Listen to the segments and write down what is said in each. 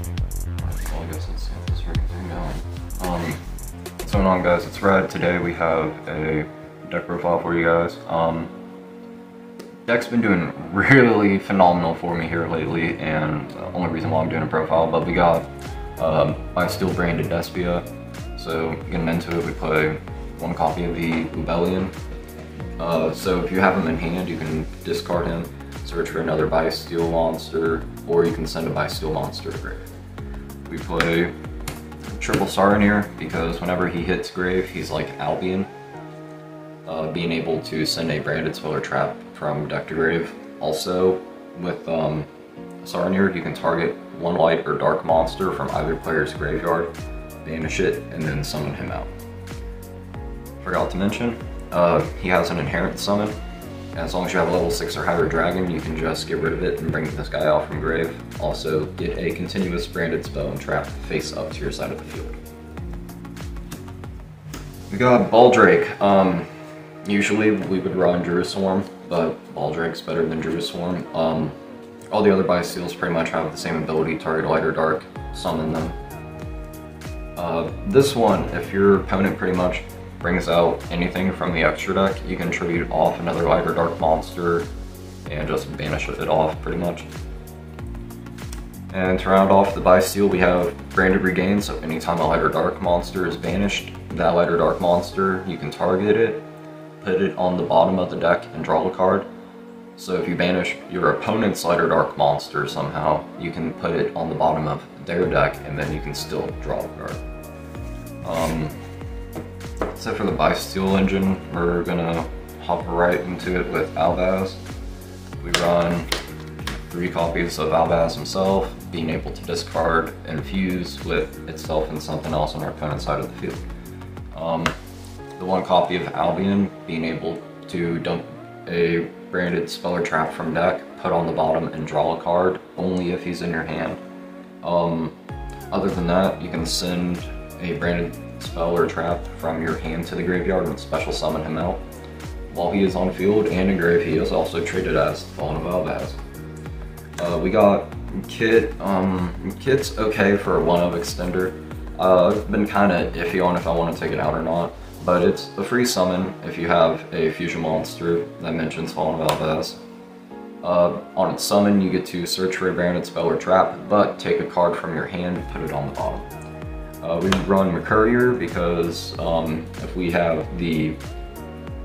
Well, I guess let's get this freaking thing going. What's going on, guys? It's Red. Today we have a deck profile for you guys. Deck's been doing really phenomenal for me here lately, and the only reason why I'm doing a profile, but we got my Steel branded Despia. So getting into it, we play one copy of the Rebellion. So if you have him in hand, you can discard him, search for another Steel monster, or you can send a Steel monster to grave. We play triple Saronir because whenever he hits grave, he's like Albion, being able to send a branded spell or trap from deck to grave. Also, with Saronir, you can target one light or dark monster from either player's graveyard, banish it, and then summon him out. Forgot to mention, he has an inherent summon. As long as you have a level 6 or higher dragon, you can just get rid of it and bring this guy out from grave. Also, get a continuous branded spell and trap face up to your side of the field. We got Baldrake. Usually we would run Cyberstorm, but Baldrake's better than Cyberstorm. All the other Bysteals pretty much have the same ability, target light or dark, summon them. This one, if your opponent pretty much brings out anything from the extra deck, you can tribute off another light or dark monster and just banish it off pretty much. And to round off the Bysteel, we have Branded Regain, so anytime a light or dark monster is banished, that light or dark monster, you can target it, put it on the bottom of the deck and draw a card. So if you banish your opponent's light or dark monster somehow, you can put it on the bottom of their deck and then you can still draw a card. Except for the Bysteel engine, we're gonna hop right into it with Albaz. We run 3 copies of Albaz himself, being able to discard and fuse with itself and something else on our opponent's side of the field. The 1 copy of Albion, being able to dump a branded spell or trap from deck, put on the bottom and draw a card, only if he's in your hand. Other than that, you can send a branded spell or trap from your hand to the graveyard and special summon him out. While he is on field and in grave, he is also treated as Fallen of Albaz. We got Kit. Kit's okay for a 1-of extender. I've been kind of iffy on if I want to take it out or not, but it's a free summon if you have a fusion monster that mentions Fallen of Albaz. On its summon, you get to search for a branded spell or trap, but take a card from your hand and put it on the bottom. We run Mercurier because if we have the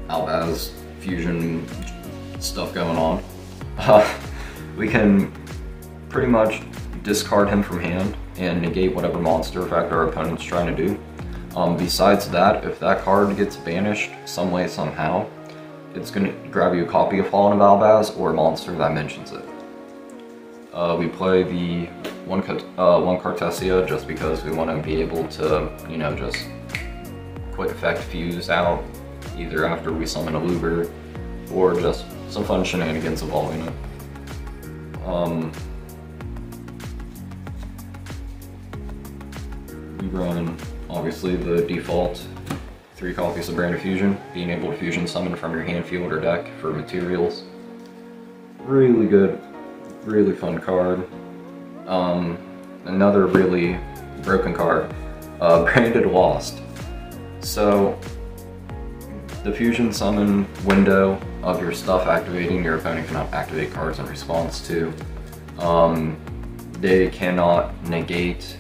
Albaz fusion stuff going on, we can pretty much discard him from hand and negate whatever monster effect our opponent's trying to do. Besides that, if that card gets banished some way, somehow, it's going to grab you a copy of Fallen of Albaz or a monster that mentions it. We play the one Cartesia just because we want to be able to, you know, just quick effect fuse out either after we summon a Luger or just some fun shenanigans involving it. We run obviously the default 3 copies of Branded Fusion, being able to fusion summon from your hand, field, or deck for materials. Really good, really fun card. Another really broken card, Branded Lost. So, the fusion summon window of your stuff activating, your opponent cannot activate cards in response to. They cannot negate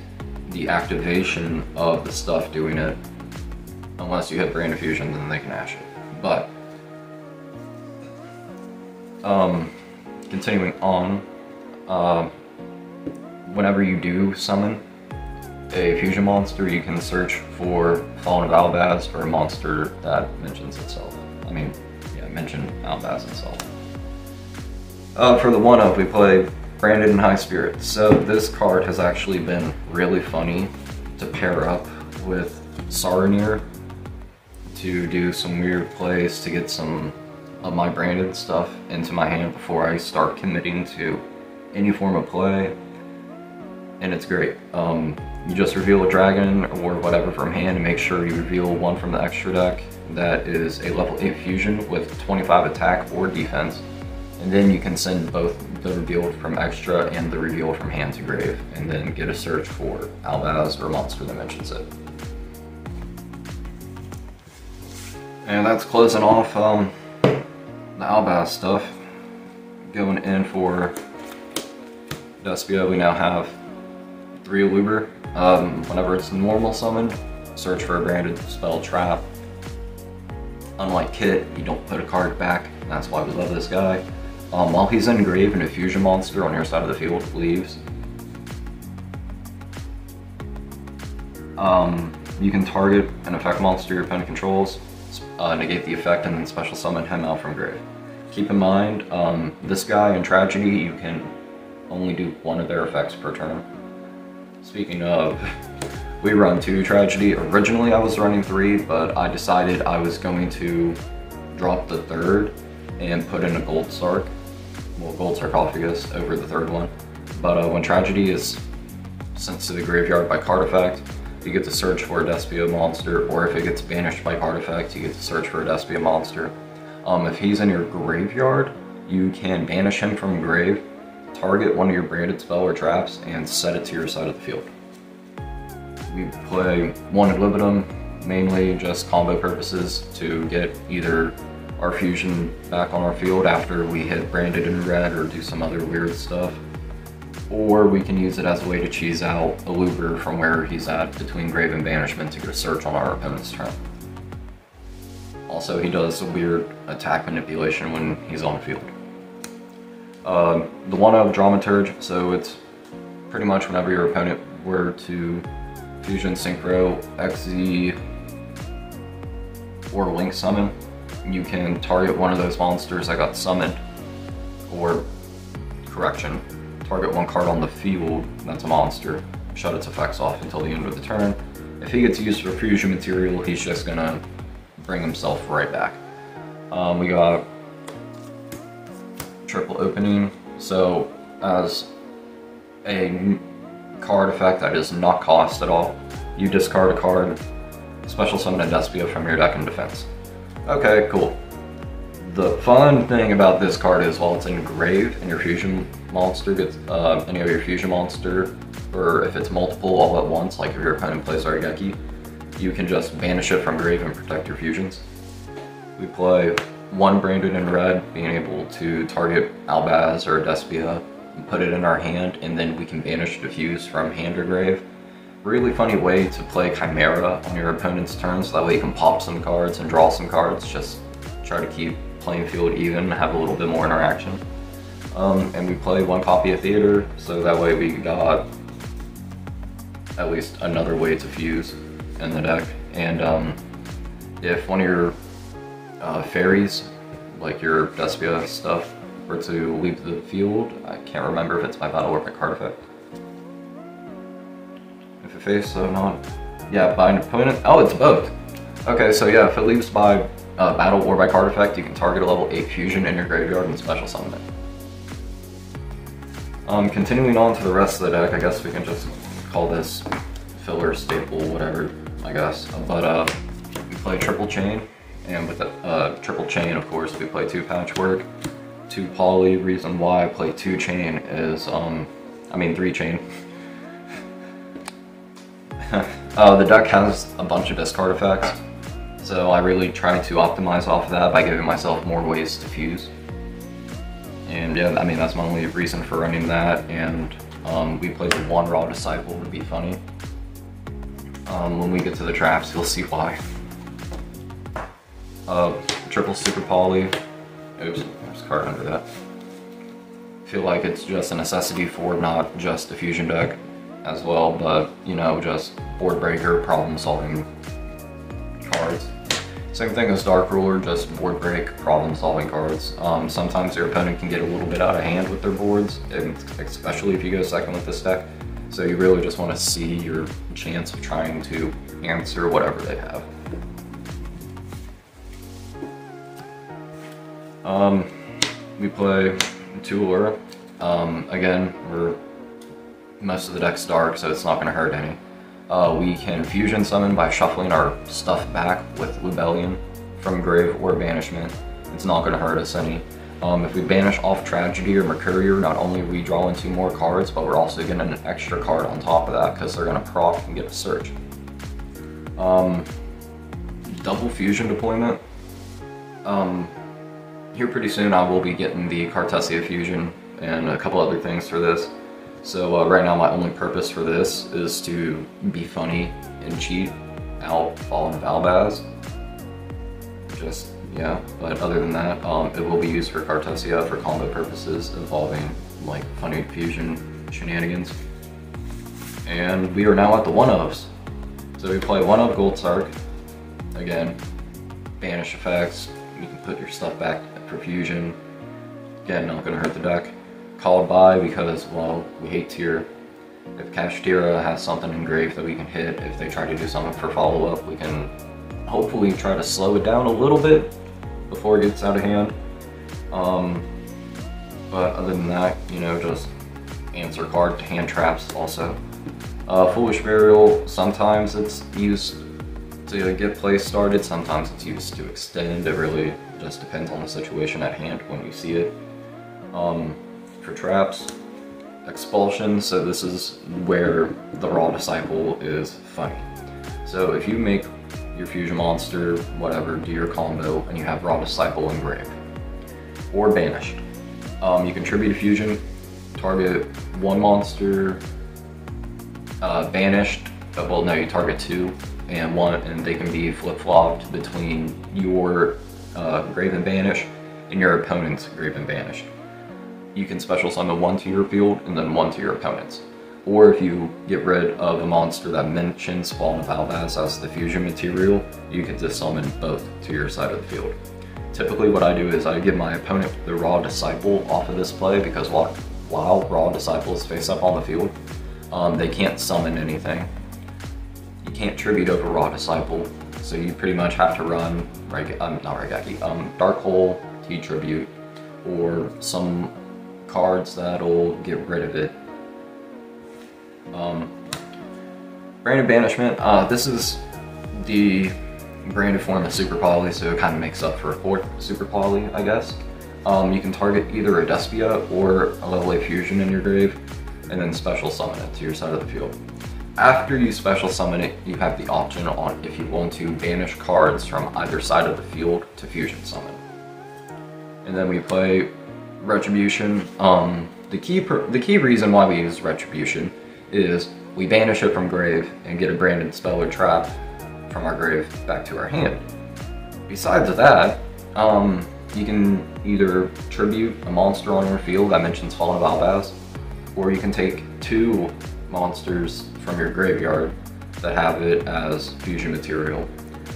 the activation of the stuff doing it. Unless you hit Branded Fusion, then they can ash it. But, continuing on, whenever you do summon a fusion monster, you can search for Fallen of Albaz or a monster that mentions itself. I mean, yeah, mention Albaz itself. For the 1-of, we play Branded in High Spirit. So this card has actually been really funny to pair up with Saronir to do some weird plays to get some of my branded stuff into my hand before I start committing to any form of play. And it's great. You just reveal a dragon or whatever from hand and make sure you reveal 1 from the extra deck that is a level 8 fusion with 25 attack or defense. And then you can send both the revealed from extra and the revealed from hand to grave, and then get a search for Albaz or monster that mentions it. And that's closing off the Albaz stuff. Going in for Despia, we now have 3 Eluber. Whenever it's normal summoned, search for a branded spell trap. Unlike Kit, you don't put a card back, and that's why we love this guy. While he's in grave and a fusion monster on your side of the field leaves, you can target an effect monster your opponent controls, negate the effect, and then special summon him out from grave. Keep in mind, this guy in Tragedy, you can only do 1 of their effects per turn. Speaking of, we run 2 Tragedy. Originally I was running 3, but I decided I was going to drop the 3rd and put in a Gold Sark, well, Gold Sarcophagus over the 3rd one. But when Tragedy is sent to the graveyard by card effect, you get to search for a Despia monster, or if it gets banished by card effect, you get to search for a Despia monster. If he's in your graveyard, you can banish him from grave, target one of your branded spell or traps, and set it to your side of the field. We play 1 ad libitum, mainly just combo purposes, to get either our fusion back on our field after we hit branded in red or do some other weird stuff. Or we can use it as a way to cheese out a Eluber from where he's at between grave and banishment to get a search on our opponent's turn. Also, he does a weird attack manipulation when he's on the field. The 1 of Dramaturge, so it's pretty much whenever your opponent were to fusion, synchro, XZ, or link summon, you can target one of those monsters that got summoned, or correction, target 1 card on the field that's a monster, shut its effects off until the end of the turn. If he gets used for fusion material, he's just gonna bring himself right back. We got triple opening, so as a card effect that does not cost at all, you discard a card, special summon a Despia from your deck in defense. Okay, cool. The fun thing about this card is while it's in grave and your fusion monster gets any of your fusion monster, or if it's multiple all at once, like if your opponent plays Argeki, you can just banish it from grave and protect your fusions. We play 1 branded in red, being able to target Albaz or Despia and put it in our hand, and then we can banish diffuse from hand or grave. Really funny way to play Chimera on your opponent's turn, so that way you can pop some cards and draw some cards. Just try to keep playing field even, have a little bit more interaction. And we play 1 copy of Theater, so that way we got at least another way to fuse in the deck. And if one of your fairies, like your Despia stuff, were to leave the field, I can't remember if it's by battle or by card effect. If it face, so not, yeah, by an opponent, oh, it's both. Okay, so yeah, if it leaves by battle or by card effect, you can target a level 8 fusion in your graveyard and special summon it. Continuing on to the rest of the deck, I guess we can just call this filler, staple, whatever, I guess. But we play triple chain, and with the triple chain, of course, we play 2 patchwork, 2 poly. Reason why I play 2 chain is, 3 chain. The deck has a bunch of discard effects, so I really try to optimize off of that by giving myself more ways to fuse. And yeah, that's my only reason for running that, and we played the 1 Raw Disciple to be funny. When we get to the traps, you'll see why. Triple Super Poly. Oops, there's a card under that. I feel like it's just a necessity for not just a fusion deck as well, but just board breaker, problem solving cards. Same thing as Dark Ruler, just board break, problem solving cards. Sometimes your opponent can get a little bit out of hand with their boards, and especially if you go second with this deck. So you really just want to see your chance of trying to answer whatever they have. We play 2 Allura. Again, most of the deck's dark, so it's not going to hurt any. We can fusion summon by shuffling our stuff back with Lubellion from grave or banishment. It's not going to hurt us any. If we banish off Tragedy or Mercurier, not only are we drawing 2 more cards, but we're also getting an extra card on top of that because they're going to proc and get a search. Double fusion deployment. Here pretty soon I will be getting the Cartesia fusion and a couple other things for this. So right now my only purpose for this is to be funny and cheat out Fallen of Albaz. Just, yeah, but other than that, it will be used for Cartesia for combo purposes involving like funny fusion shenanigans. And we are now at the 1-ofs. So we play 1-of Gold Sark. Again, banish effects, you can put your stuff back for fusion. Again, not gonna hurt the deck. Called by because, well, we hate tier. If Kashtira has something engraved that we can hit, if they try to do something for follow-up, we can hopefully try to slow it down a little bit before it gets out of hand. But other than that, you know, just answer card to hand traps also. Foolish Burial, sometimes it's used to get play started, sometimes it's used to extend. It really just depends on the situation at hand when you see it. For traps, Expulsion, so this is where the Raw Disciple is funny. So if you make your fusion monster, whatever, do your combo, and you have Raw Disciple engraved, or banished, you contribute a fusion, target 1 monster, banished, well no, you target 2, and 1, and they can be flip-flopped between your Grave and Banish and your opponent's Grave and Banished. You can special summon 1 to your field and then 1 to your opponent's. Or if you get rid of a monster that mentions Fallen of Albaz as the fusion material, you can just summon both to your side of the field. Typically what I do is I give my opponent the Raw Disciple off of this play because while Raw Disciple is face up on the field, they can't summon anything. You can't tribute over Raw Disciple, so you pretty much have to run Dark Hole, T-Tribute, or some cards that'll get rid of it. Branded Banishment, this is the branded form of Super Poly, so it kind of makes up for a 4th Super Poly, I guess. You can target either a Despia or a level 8 fusion in your grave, and then special summon it to your side of the field. After you special summon it, you have the option on if you want to banish cards from either side of the field to fusion summon. And then we play Retribution. The key reason why we use Retribution is we banish it from grave and get a branded spell or trap from our grave back to our hand. Besides that, you can either tribute a monster on your field that mentions Fallen of Albaz, or you can take 2 monsters from your graveyard that have it as fusion material,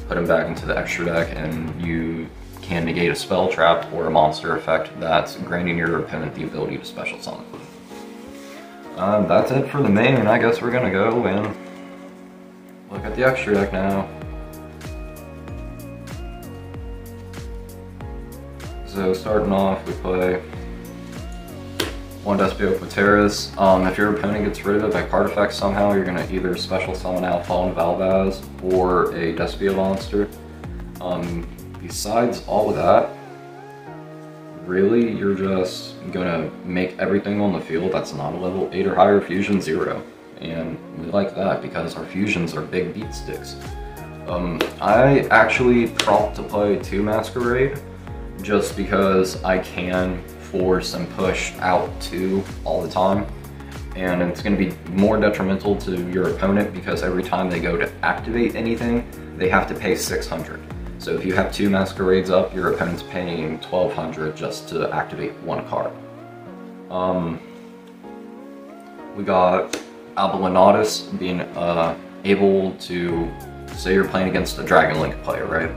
put them back into the extra deck, and you can negate a spell trap or a monster effect that's granting your opponent the ability to special summon. That's it for the main, and I guess we're gonna go and look at the extra deck now. So starting off, we play 1 Despia Quateris. If your opponent gets rid of it by card effect somehow, you're gonna either special summon out Fallen of Albaz or a Despia monster. Besides all of that, really, you're just gonna make everything on the field that's not a level 8 or higher fusion 0. And we like that because our fusions are big beat sticks. I actually prompt to play 2 Masquerade just because I can force and push out 2 all the time. And it's gonna be more detrimental to your opponent because every time they go to activate anything, they have to pay 600. So if you have 2 Masquerades up, your opponent's paying 1200 just to activate 1 card. We got Albalinatus being able to, say you're playing against a Dragon Link player, right?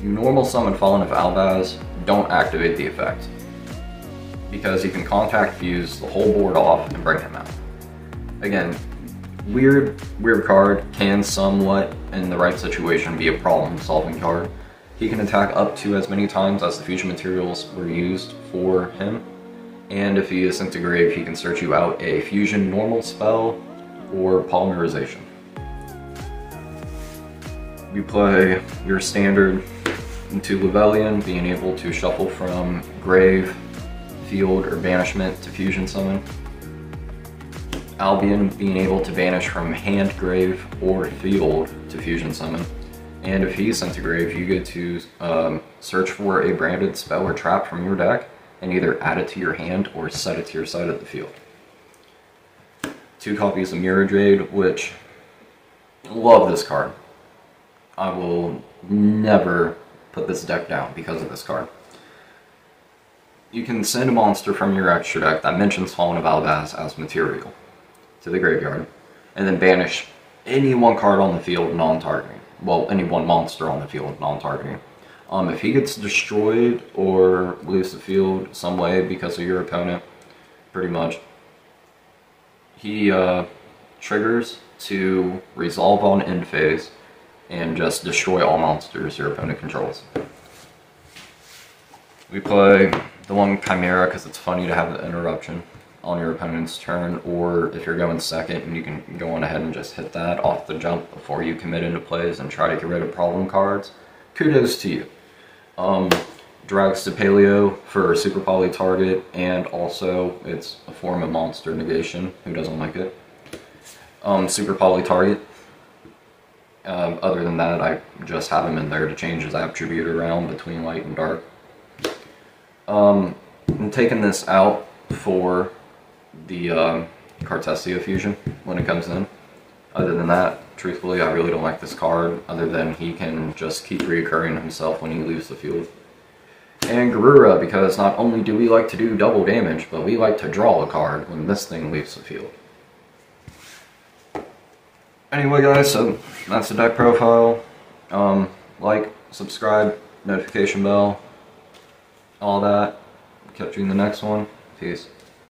You normal summon Fallen of Albaz, don't activate the effect, because you can contact fuse the whole board off and bring him out. Again, weird card, can somewhat, in the right situation, be a problem-solving card. He can attack up to as many times as the fusion materials were used for him, and if he is sent to grave, he can search you out a fusion normal spell or polymerization. We play your standard Into Levelian, being able to shuffle from grave, field, or banishment to fusion summon. Albion, being able to banish from hand, grave, or field to fusion summon. And if he's sent to grave, you get to search for a branded spell or trap from your deck and either add it to your hand or set it to your side of the field. 2 copies of Mirror Jade, which, love this card. I will never put this deck down because of this card. You can send a monster from your extra deck that mentions Fallen of Albaz as material to the graveyard, and then banish any one card on the field non-targeting. Well, any one monster on the field non-targeting. If he gets destroyed or leaves the field some way because of your opponent, pretty much, he triggers to resolve on end phase and just destroy all monsters your opponent controls. We play the one Chimera because it's funny to have the interruption on your opponent's turn, or if you're going second and you can go on ahead and just hit that off the jump before you commit into plays and try to get rid of problem cards. Kudos to you. Drags to Paleo for super poly target, and also it's a form of monster negation. Who doesn't like it? Super poly target. Other than that, I just have him in there to change his attribute around between light and dark. I'm taking this out for the Cartesia fusion when it comes in. Other than that, truthfully, I really don't like this card, other than he can just keep reoccurring himself when he leaves the field. And Garura, because not only do we like to do double damage, but we like to draw a card when this thing leaves the field. Anyway guys, so that's the deck profile. Like, subscribe, notification bell, all that. Catch you in the next one. Peace.